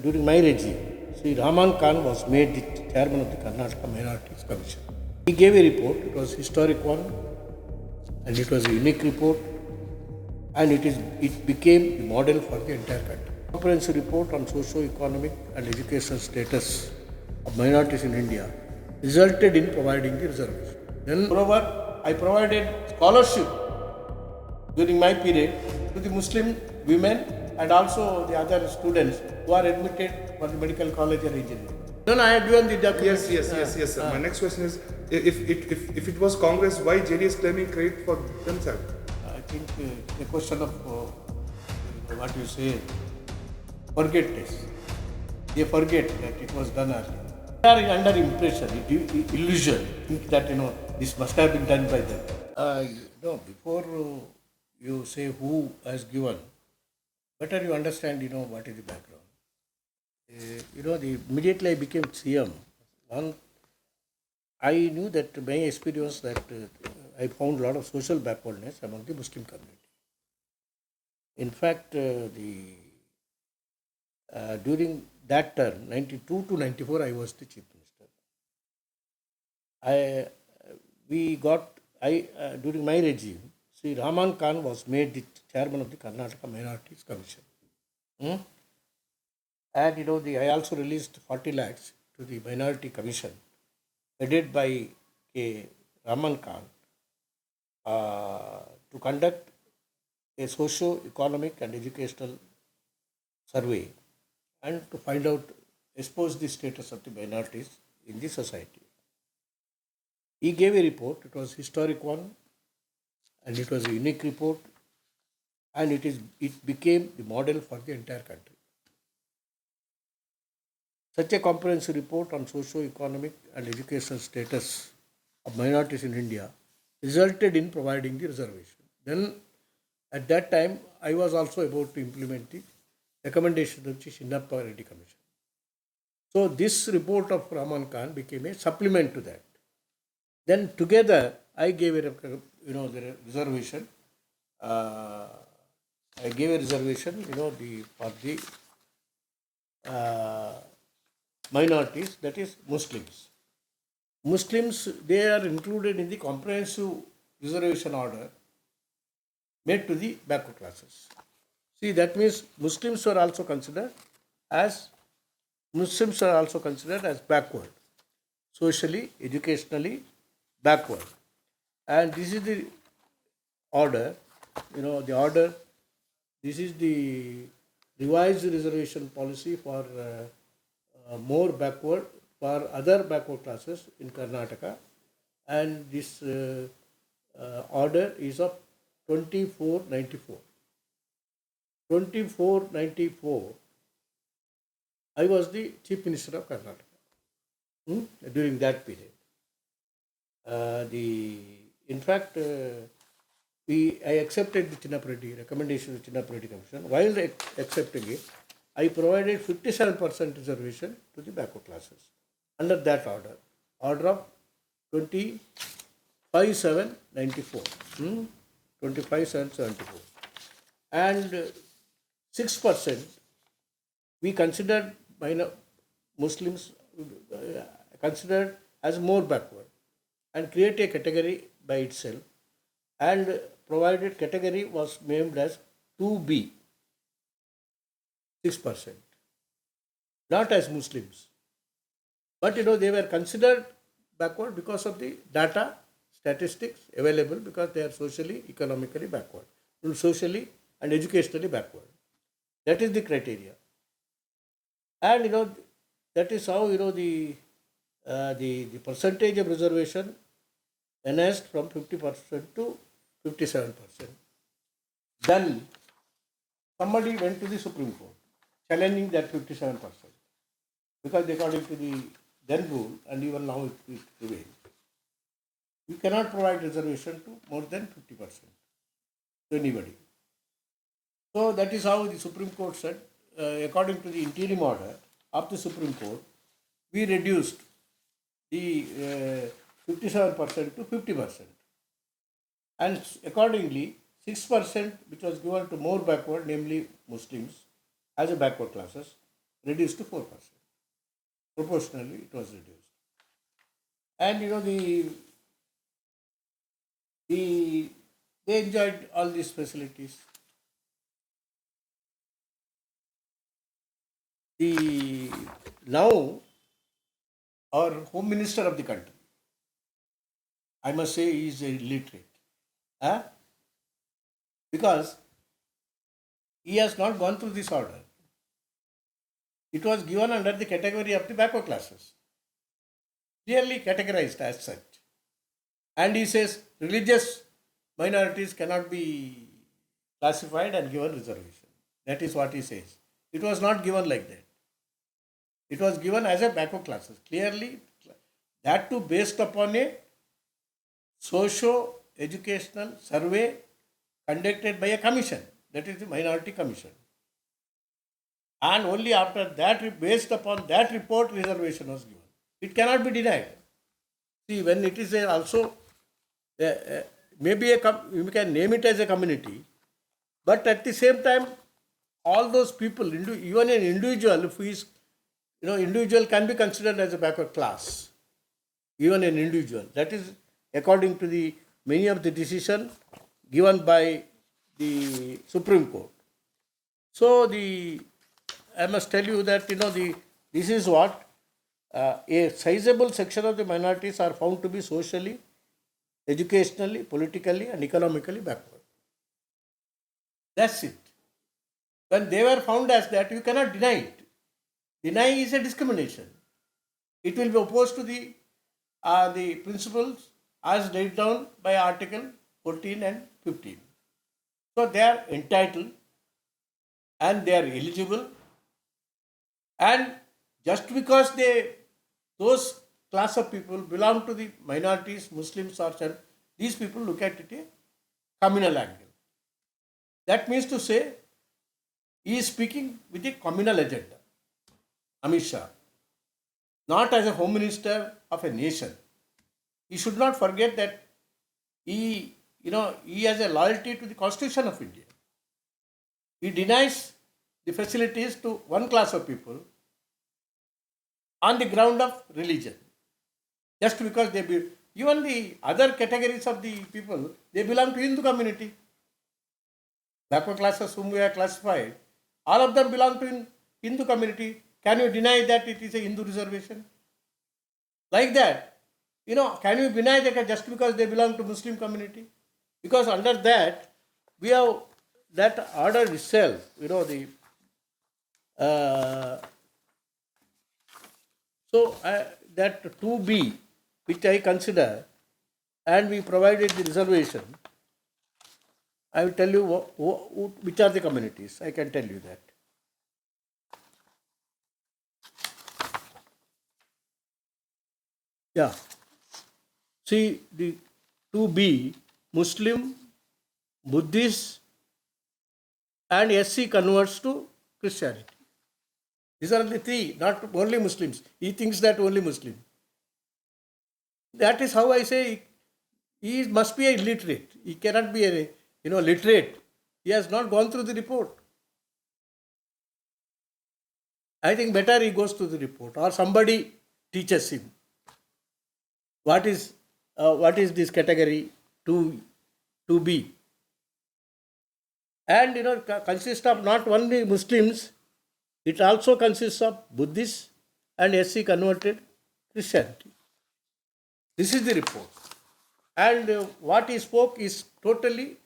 during my regime, Sri Raman Khan was made the chairman of the Karnataka Minorities Commission. He gave a report. It was a historic one, and it was a unique report, and it became the model for the entire country. Comprehensive report on socio-economic and educational status of minorities in India resulted in providing the reservation. Then, moreover, I provided scholarship during my period to the Muslim women and also the other students who are admitted for the medical college or engineering. No, I had given the documents. Yes. My next question is, if it was Congress, why JDS claiming credit for themselves? I think a question of what you say, forgetness. They forget that it was done earlier. They are under impression, illusion, think that this must have been done by them. Before you say who has given, better you understand what is the background. Immediately I became CM. I knew that my experience that I found a lot of social backwardness among the Muslim community. In fact, during that term, 92 to 94, I was the chief minister. During my regime, Sri Raman Khan was made the chairman of the Karnataka Minorities Commission. And I also released 40 lakhs to the Minority Commission, headed by Raman Khan, to conduct a socio-economic and educational survey and to find out, expose the status of the minorities in the society. He gave a report. It was a historic one, and it was a unique report, and it became the model for the entire country. Such a comprehensive report on socio-economic and educational status of minorities in India resulted in providing the reservation. Then, at that time, I was also about to implement the recommendation of the Shinnappa Reddy Commission. So, this report of Raman Khan became a supplement to that. Then, together, I gave the reservation. I gave a reservation, for the minorities, that is Muslims. Muslims, they are included in the comprehensive reservation order made to the backward classes. See, that means Muslims are also considered as backward, socially, educationally backward. And this is the order, this is the revised reservation policy for more backward, for other backward classes in Karnataka, and this order is of 2494. 2494, I was the Chief Minister of Karnataka during that period. In fact, I accepted the Chinnappa recommendation of the Chinnappa Reddy Commission. While accepting it, I provided 57% reservation to the backward classes under that order of 25/7/94. 25/7/74. And 6% we considered Muslims considered as more backward, and create a category by itself, and provided category was named as 2B, 6%, not as Muslims. But they were considered backward because of the data, statistics available, because they are socially, economically backward, socially and educationally backward. That is the criteria. And that is how the percentage of reservation enhanced from 50% to 57%. Then somebody went to the Supreme Court challenging that 57%, because according to the then rule, and even now it prevails, you cannot provide reservation to more than 50% to anybody. So that is how the Supreme Court said, according to the interim order of the Supreme Court, we reduced the 57% to 50%. And accordingly, 6% which was given to more backward, namely Muslims, as a backward classes, reduced to 4%. Proportionally, it was reduced. And the they enjoyed all these facilities. The now our home minister of the country, I must say, he is illiterate, huh? Because he has not gone through this order. It was given under the category of the backward classes, clearly categorized as such. And he says religious minorities cannot be classified and given reservation. That is what he says. It was not given like that. It was given as a backward classes. Clearly, that too based upon a socio-educational survey conducted by a commission. That is the Minority Commission. And only after that, based upon that report, reservation was given. It cannot be denied. See, when it is also, maybe you can name it as a community, but at the same time, all those people, even an individual, if he is, individual can be considered as a backward class. Even an individual. That is according to the many of the decisions given by the Supreme Court. So I must tell you that this is what a sizable section of the minorities are found to be socially, educationally, politically, and economically backward. That's it. When they were found as that, you cannot deny it. Denying is a discrimination. It will be opposed to the principles as laid down by Article 14 and 15. So they are entitled and they are eligible, and just because those class of people belong to the minorities, Muslims or Church, these people look at it a communal angle. That means to say, he is speaking with a communal agenda. Amit Shah, not as a home minister of a nation. He should not forget that he has a loyalty to the Constitution of India. He denies the facilities to one class of people on the ground of religion. Just because even the other categories of the people, they belong to Hindu community. Backward classes whom we are classified, all of them belong to Hindu community. Can you deny that it is a Hindu reservation? Like that, can you deny that just because they belong to Muslim community? Because under that, we have that order itself, that 2B, which I consider, and we provided the reservation, I will tell you which are the communities. I can tell you that. Yeah. See, the 2B, Muslim, Buddhist, and SC converts to Christianity. These are the three, not only Muslims. He thinks that only Muslim. That is how I say he must be a illiterate. He cannot be a literate. He has not gone through the report. I think better he goes to the report or somebody teaches him. What is this category 2B? And consists of not only Muslims, it also consists of Buddhists and SC converted Christianity. This is the report. And what he spoke is totally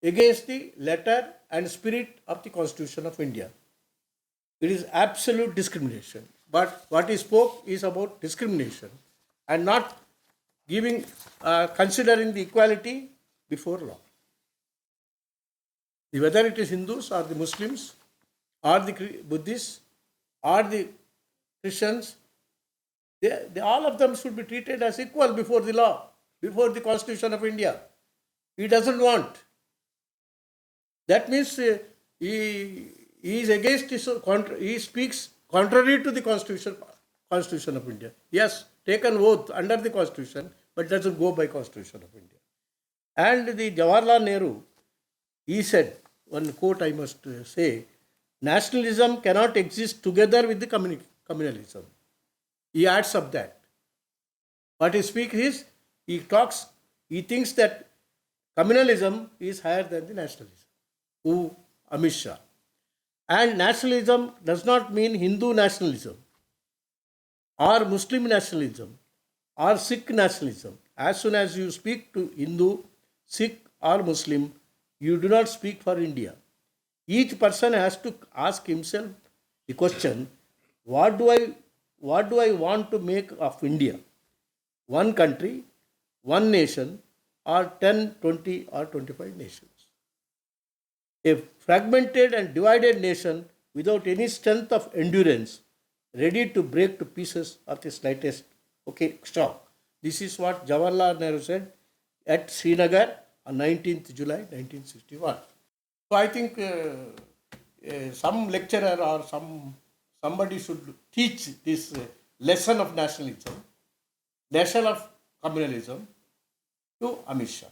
against the letter and spirit of the Constitution of India. It is absolute discrimination. But what he spoke is about discrimination and not considering the equality before law. Whether it is Hindus or the Muslims or the Buddhists or the Christians, all of them should be treated as equal before the law, before the Constitution of India. He doesn't want. That means he is against he speaks contrary to the Constitution of India. Yes, taken oath under the Constitution, but doesn't go by Constitution of India. And the Jawaharlal Nehru, he said, one quote I must say, nationalism cannot exist together with the communalism. He adds up that. What he speaks is, he thinks that communalism is higher than the nationalism. Who? Amit Shah. And nationalism does not mean Hindu nationalism or Muslim nationalism or Sikh nationalism. As soon as you speak to Hindu, Sikh or Muslim, you do not speak for India. Each person has to ask himself the question, what do I want to make of India? One country, one nation, or 10, 20 or 25 nations. A fragmented and divided nation without any strength of endurance, ready to break to pieces at the slightest shock. This is what Jawaharlal Nehru said at Srinagar on 19th July 1961. So I think some lecturer or somebody should teach this lesson of nationalism, lesson of communalism to Amit Shah.